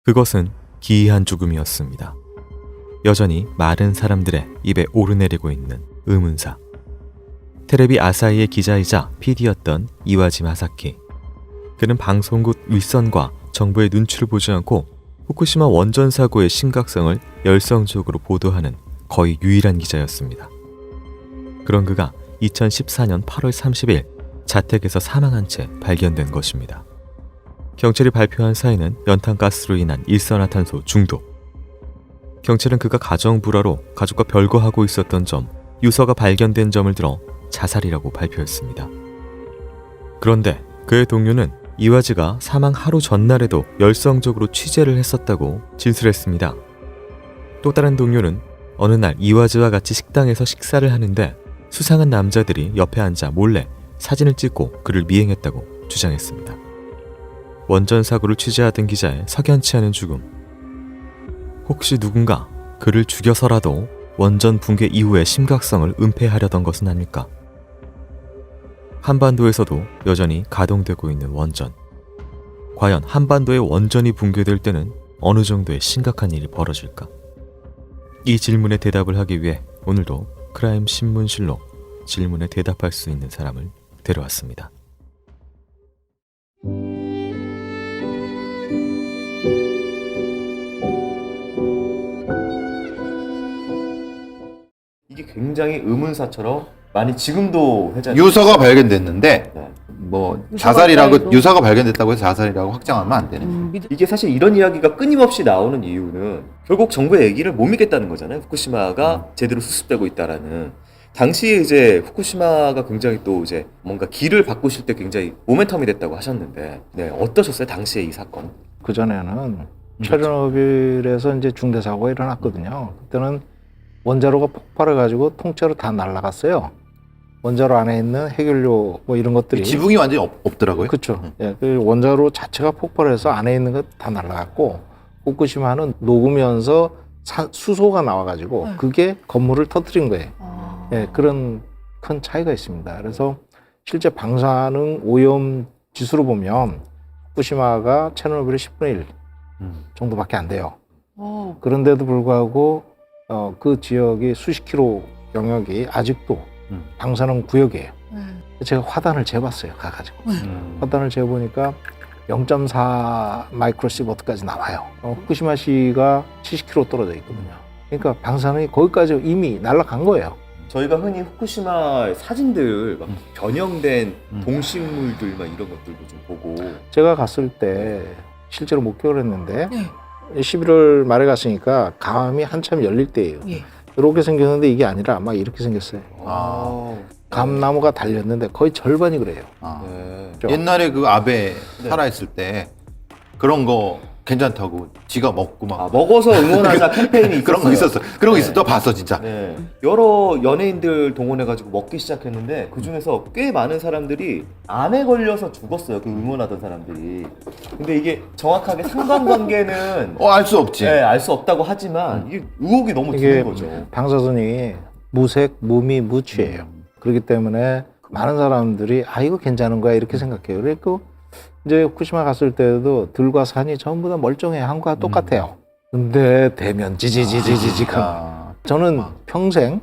그것은 기이한 죽음이었습니다. 여전히 많은 사람들의 입에 오르내리고 있는 의문사. 테레비 아사히의 기자이자 PD였던 이와지 마사키. 그는 방송국 윗선과 정부의 눈치를 보지 않고 후쿠시마 원전 사고의 심각성을 열성적으로 보도하는 거의 유일한 기자였습니다. 그런 그가 2014년 8월 30일 자택에서 사망한 채 발견된 것입니다. 경찰이 발표한 사인은 연탄가스로 인한 일산화탄소 중독. 경찰은 그가 가정불화로 가족과 별거하고 있었던 점, 유서가 발견된 점을 들어 자살이라고 발표했습니다. 그런데 그의 동료는 이와지가 사망 하루 전날에도 열성적으로 취재를 했었다고 진술했습니다. 또 다른 동료는 어느 날 이와지와 같이 식당에서 식사를 하는데 수상한 남자들이 옆에 앉아 몰래 사진을 찍고 그를 미행했다고 주장했습니다. 원전 사고를 취재하던 기자의 석연치 않은 죽음. 혹시 누군가 그를 죽여서라도 원전 붕괴 이후의 심각성을 은폐하려던 것은 아닐까? 한반도에서도 여전히 가동되고 있는 원전. 과연 한반도의 원전이 붕괴될 때는 어느 정도의 심각한 일이 벌어질까? 이 질문에 대답을 하기 위해 오늘도 크라임 신문실로 질문에 대답할 수 있는 사람을 데려왔습니다. 이게 굉장히 의문사처럼 많이 지금도 회자돼 유서가 발견됐는데 네. 뭐 유서가 자살이라고 있다 해도- 유서가 발견됐다고 해서 자살이라고 확정하면 안 되네. 이게 사실 이런 이야기가 끊임없이 나오는 이유는 결국 정부의 얘기를 못 믿겠다는 거잖아요. 후쿠시마가 제대로 수습되고 있다라는. 당시에 이제 후쿠시마가 굉장히 또 이제 뭔가 길을 바꾸실 때 굉장히 모멘텀이 됐다고 하셨는데, 네, 어떠셨어요? 당시에 이 사건? 그전에는 체르노빌에서 이제 중대 사고가 일어났거든요. 그때는 원자로가 폭발해가지고 통째로 다 날아갔어요. 원자로 안에 있는 해결료 뭐 이런 것들이 지붕이 완전히 없더라고요. 그렇죠. 예, 그 원자로 자체가 폭발해서 안에 있는 것 다 날아갔고 후쿠시마는 녹으면서 수소가 나와가지고 그게 건물을 터뜨린 거예요. 예, 그런 큰 차이가 있습니다. 그래서 실제 방사능 오염 지수로 보면 후쿠시마가 체르노빌의 10분의 1 정도밖에 안 돼요. 그런데도 불구하고 그 지역이 수십 킬로 영역이 아직도 방사능 구역이에요. 제가 화단을 재봤어요. 가가지고 화단을 재보니까 0.4 마이크로시버트까지 나와요. 후쿠시마시가 70km 떨어져 있거든요. 그러니까 방사능이 거기까지 이미 날아간 거예요. 저희가 흔히 후쿠시마 사진들 막 변형된 동식물들 막 이런 것들도 좀 보고 제가 갔을 때 실제로 목격을 했는데 11월 말에 갔으니까 감이 한참 열릴 때예요. 이렇게 생겼는데 이게 아니라 막 이렇게 생겼어요. 감나무가 달렸는데 거의 절반이 그래요. 네. 옛날에 그 아베 살아있을 때 그런 거 괜찮다고 지가 먹고 막 먹어서 응원하자 캠페인이 있었어요. 그런 거 있었어. 그런 거 네. 있어. 또 봤어 진짜. 네. 여러 연예인들 동원해가지고 먹기 시작했는데 그 중에서 꽤 많은 사람들이 암에 걸려서 죽었어요. 그 응원하던 사람들이. 근데 이게 정확하게 상관관계는 알 수 없지. 네, 알 수 없다고 하지만 이게 의혹이 너무 이게 드는 거죠. 방사선이 무색, 무미, 무취예요. 그렇기 때문에 많은 사람들이 이거 괜찮은 거야 이렇게 생각해요. 그리고 이제 후쿠시마 갔을 때도 들과 산이 전부 다 멀쩡해. 한국과 똑같아요. 근데 대면 지지지지지직한. 저는 평생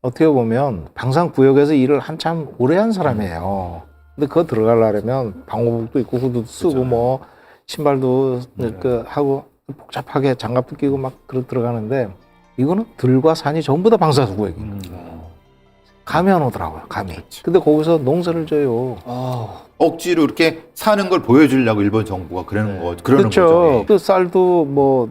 어떻게 보면 방산구역에서 일을 한참 오래 한 사람이에요. 근데 그거 들어가려면 방호복도 입고 후드도 쓰고 뭐 신발도 그 하고 복잡하게 장갑도 끼고 막 들어가는데 이거는 들과 산이 전부 다 방사구역이에요. 감이 안 오더라고요. 감이. 근데 거기서 농사를 져요. 억지로 이렇게 사는 걸 보여주려고 일본 정부가 그러는 그러는 그렇죠. 거죠. 그 쌀도 뭐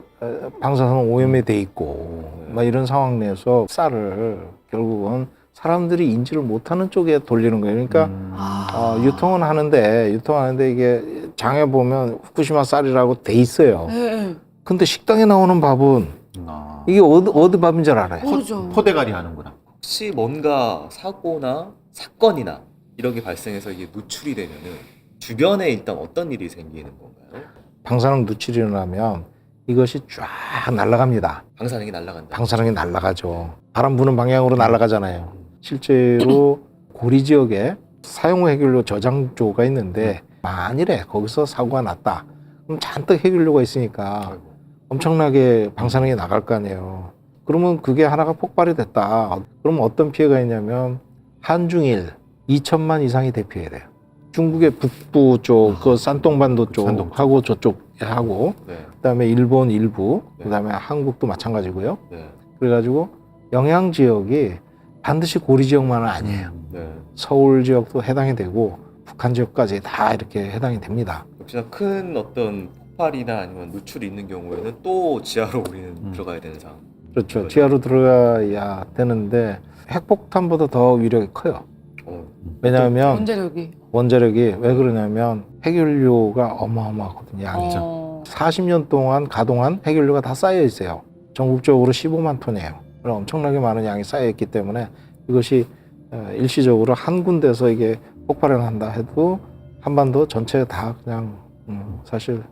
방사선 오염이 돼 있고 막 이런 상황 내에서 쌀을 결국은 사람들이 인지를 못하는 쪽에 돌리는 거예요. 그러니까 유통은 하는데 이게 장에 보면 후쿠시마 쌀이라고 돼 있어요. 근데 식당에 나오는 밥은 이게 어디 밥인 줄 알아요. 포대가리 하는구나. 혹시 뭔가 사고나 사건이나 이런 게 발생해서 이게 누출이 되면은 주변에 일단 어떤 일이 생기는 건가요? 방사능 누출이 일어나면 이것이 쫙 날아갑니다. 방사능이 날아간다. 방사능이 날아가죠. 바람 부는 방향으로 날아가잖아요. 실제로 고리 지역에 사용 해결료 저장조가 있는데 만일에 거기서 사고가 났다. 그럼 잔뜩 해결료가 있으니까 엄청나게 방사능이 나갈 거 아니에요. 그러면 그게 하나가 폭발이 됐다. 그러면 어떤 피해가 있냐면 한중일 2천만 이상이 대피해야 돼요. 중국의 북부 쪽, 그 산동반도 쪽하고 저쪽하고, 네. 그다음에 일본 일부, 네. 그다음에 한국도 마찬가지고요. 네. 그래가지고 영향 지역이 반드시 고리 지역만은 아니에요. 네. 서울 지역도 해당이 되고 북한 지역까지 다 이렇게 해당이 됩니다. 역시나 큰 어떤 폭발이나 아니면 누출이 있는 경우에는 또 지하로 우리는 들어가야 되는 상황. 그렇죠. 지하로 들어가야 되는데 핵폭탄보다 더 위력이 커요. 왜냐하면 원자력이. 원자력이 왜 그러냐면 핵연료가 어마어마하거든요. 양이. 40년 동안 가동한 핵연료가 다 쌓여 있어요. 전국적으로 15만 톤이에요. 그럼 엄청나게 많은 양이 쌓여 있기 때문에 이것이 일시적으로 한 군데서 이게 폭발을 한다 해도 한반도 전체 다 그냥 사실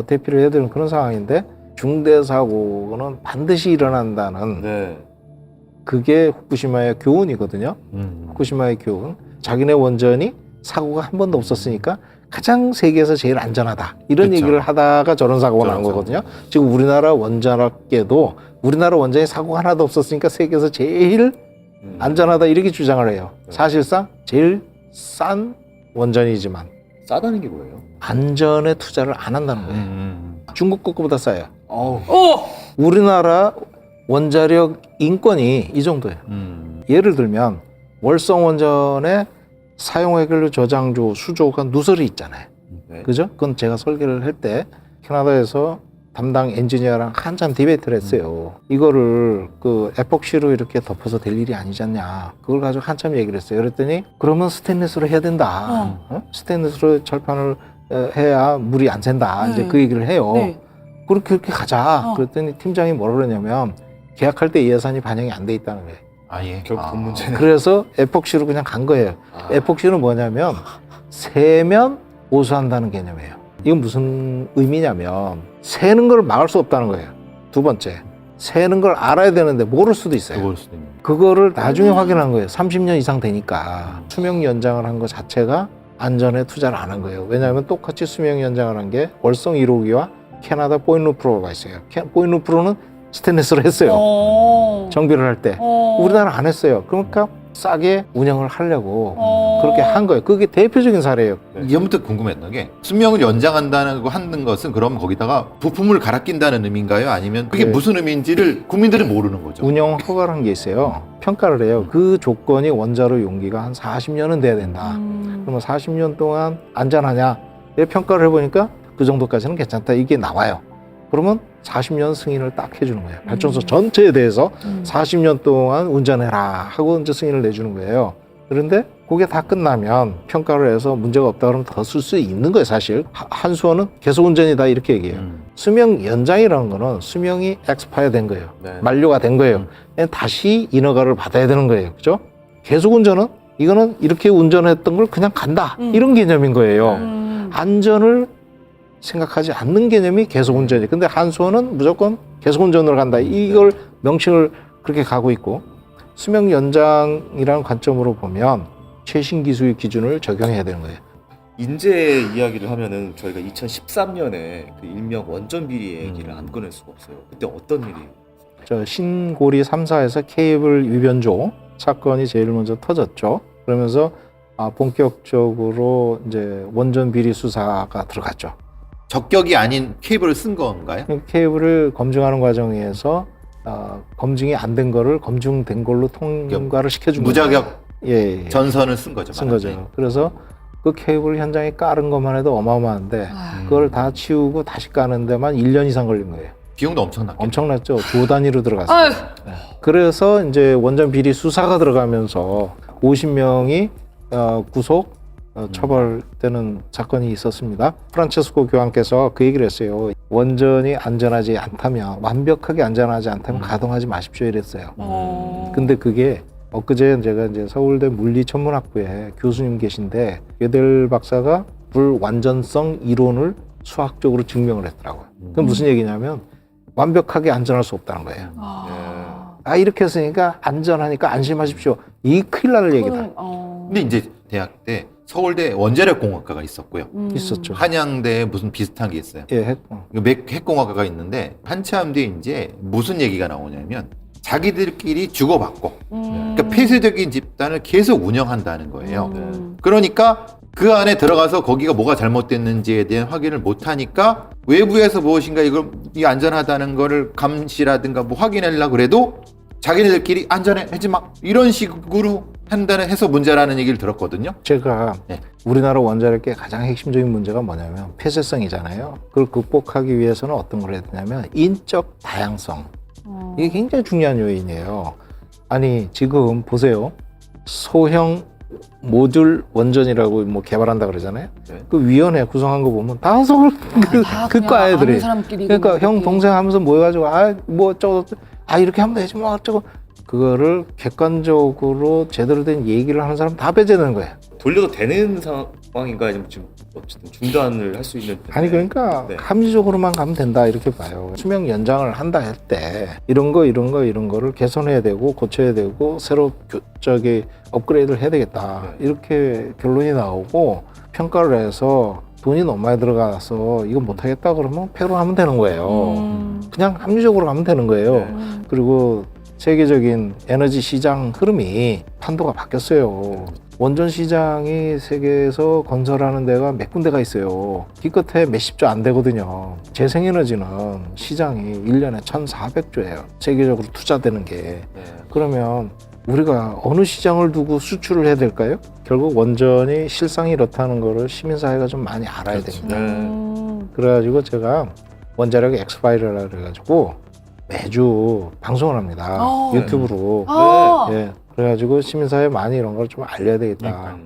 대피를 해야 되는 그런 상황인데 중대 사고는 반드시 일어난다는 네. 그게 후쿠시마의 교훈이거든요. 후쿠시마의 교훈. 자기네 원전이 사고가 한 번도 없었으니까 가장 세계에서 제일 안전하다. 이런 그쵸. 얘기를 하다가 저런 사고가 난 거거든요. 지금 우리나라 원자력계도 우리나라 원전에 사고가 하나도 없었으니까 세계에서 제일 안전하다 이렇게 주장을 해요. 사실상 제일 싼 원전이지만 싸다는 게 뭐예요? 안전에 투자를 안 한다는 거예요. 중국 것보다 싸요. 어우. 우리나라 원자력 인건이 이 정도예요. 예를 들면 월성 원전의 사용 해결료 저장조 수조가 누설이 있잖아요. 네. 그죠? 그건 제가 설계를 할 때 캐나다에서 담당 엔지니어랑 한참 디베이트를 했어요. 이거를 그 에폭시로 이렇게 덮어서 될 일이 아니지 않냐. 그걸 가지고 한참 얘기를 했어요. 그랬더니 그러면 스테인리스로 해야 된다. 스테인리스로 철판을 해야 물이 안 샌다. 이제 그 얘기를 해요. 네. 그렇게 가자. 그랬더니 팀장이 뭐라 그러냐면 계약할 때 예산이 반영이 안 돼 있다는 거예요. 아예. 결국 돈 문제는. 그래서 에폭시로 그냥 간 거예요. 에폭시는 뭐냐면 세면 오수한다는 개념이에요. 이건 무슨 의미냐면 새는 걸 막을 수 없다는 거예요. 두 번째, 새는 걸 알아야 되는데 모를 수도 있어요. 그걸 수도 있는. 그거를 나중에 확인한 거예요. 30년 이상 되니까 수명 연장을 한 것 자체가 안전에 투자를 안 한 거예요. 왜냐하면 똑같이 수명 연장을 한 게 월성 1호기와 캐나다 보인루프로가 있어요. 보인루프로는 스테인리스로 했어요. 정비를 할 때. 우리나라 안 했어요. 그러니까 싸게 운영을 하려고 그렇게 한 거예요. 그게 대표적인 사례예요. 이전부터 궁금했던 게 수명을 연장한다는 거 하는 것은 그럼 거기다가 부품을 갈아 낀다는 의미인가요? 아니면 그게 네. 무슨 의미인지를 국민들은 모르는 거죠. 운영 허가라는 게 있어요. 평가를 해요. 그 조건이 원자로 용기가 한 40년은 돼야 된다. 그러면 40년 동안 안전하냐? 이렇게 평가를 해보니까 그 정도까지는 괜찮다. 이게 나와요. 그러면 40년 승인을 딱 해주는 거예요. 발전소 전체에 대해서 40년 동안 운전해라 하고 이제 승인을 내주는 거예요. 그런데 그게 다 끝나면 평가를 해서 문제가 없다 그러면 더 쓸 수 있는 거예요. 사실 한수원은 계속 운전이다 이렇게 얘기해요. 수명 연장이라는 거는 수명이 엑스파이어 된 거예요. 네. 만료가 된 거예요. 다시 인허가를 받아야 되는 거예요. 그죠? 계속 운전은 이거는 이렇게 운전했던 걸 그냥 간다 이런 개념인 거예요. 안전을 생각하지 않는 개념이 계속 운전이. 근데 한수원은 무조건 계속 운전으로 간다. 이걸 명칭을 그렇게 가고 있고 수명 연장이라는 관점으로 보면 최신 기술 기준을 적용해야 되는 거예요. 인재 이야기를 하면은 저희가 2013년에 그 일명 원전 비리 얘기를 안 꺼낼 수가 없어요. 그때 어떤 일이? 저 신고리 3사에서 케이블 위변조 사건이 제일 먼저 터졌죠. 그러면서 본격적으로 이제 원전 비리 수사가 들어갔죠. 적격이 아닌 케이블을 쓴 건가요? 케이블을 검증하는 과정에서 검증이 안 된 거를 검증된 걸로 통과를 시켜준 거죠. 무자격 예. 전선을 쓴 거죠. 쓴 거죠. 그래서 그 케이블 현장에 깔은 것만 해도 어마어마한데 그걸 다 치우고 다시 까는 데만 1년 이상 걸린 거예요. 비용도 엄청났겠죠. 엄청났죠. 조 단위로 들어갔어요. 네. 그래서 이제 원전 비리 수사가 들어가면서 50명이 구속 처벌되는 사건이 있었습니다. 프란체스코 교황께서 그 얘기를 했어요. 원전이 안전하지 않다면, 완벽하게 안전하지 않다면 가동하지 마십시오 이랬어요. 근데 그게 엊그제 제가 이제 서울대 물리천문학부에 교수님 계신데 웨델 박사가 불완전성 이론을 수학적으로 증명을 했더라고요. 그건 무슨 얘기냐면 완벽하게 안전할 수 없다는 거예요. 이렇게 했으니까 안전하니까 안심하십시오. 이 큰일 날 얘기다. 근데 이제 대학 때 서울대 원자력공학과가 있었고요. 있었죠. 한양대에 무슨 비슷한 게 있어요. 예, 했고. 핵공학과가 있는데 한참 뒤에 이제 무슨 얘기가 나오냐면 자기들끼리 주고받고 그러니까 폐쇄적인 집단을 계속 운영한다는 거예요. 그러니까 그 안에 들어가서 거기가 뭐가 잘못됐는지에 대한 확인을 못하니까 외부에서 무엇인가 이걸 이 안전하다는 거를 감시라든가 뭐 확인하려고 그래도 자기네들끼리 안전해 하지 마 이런 식으로 한다는 해서 문제라는 얘기를 들었거든요. 제가 네. 우리나라 원자력계 가장 핵심적인 문제가 뭐냐면 폐쇄성이잖아요. 그걸 극복하기 위해서는 어떤 걸 해야 되냐면 인적 다양성. 이게 굉장히 중요한 요인이에요. 아니 지금 보세요. 소형 모듈 원전이라고 뭐 개발한다 그러잖아요. 네. 그 위원회 구성한 거 보면 다 서울 그과 애들이. 그러니까 형 동생 하면서 모여가지고 뭐 어쩌고 이렇게 하면 되지 뭐 어쩌고 그거를 객관적으로 제대로 된 얘기를 하는 사람 다 배제되는 거예요. 돌려도 되는 상황인가 아니면 지금 어쨌든 중단을 할 수 있는 아니 그러니까 네. 합리적으로만 가면 된다 이렇게 봐요. 수명 연장을 한다 할 때 이런 거를 개선해야 되고 고쳐야 되고 새로 저기 업그레이드를 해야 되겠다 이렇게 결론이 나오고 평가를 해서 돈이 너무 많이 들어가서 이거 못하겠다 그러면 폐로 하면 되는 거예요. 그냥 합리적으로 가면 되는 거예요. 그리고 세계적인 에너지 시장 흐름이 판도가 바뀌었어요. 원전 시장이 세계에서 건설하는 데가 몇 군데가 있어요. 기껏해 몇십조 안 되거든요. 재생에너지는 시장이 1년에 1,400조예요. 세계적으로 투자되는 게. 네. 그러면 우리가 어느 시장을 두고 수출을 해야 될까요? 결국 원전이 실상이 이렇다는 거를 시민사회가 좀 많이 알아야 됩니다. 그래가지고 제가 원자력 엑스파일이라 그래가지고 매주 방송을 합니다. 유튜브로. 예. 그래가지고 시민사회 많이 이런 걸 좀 알려야 되겠다.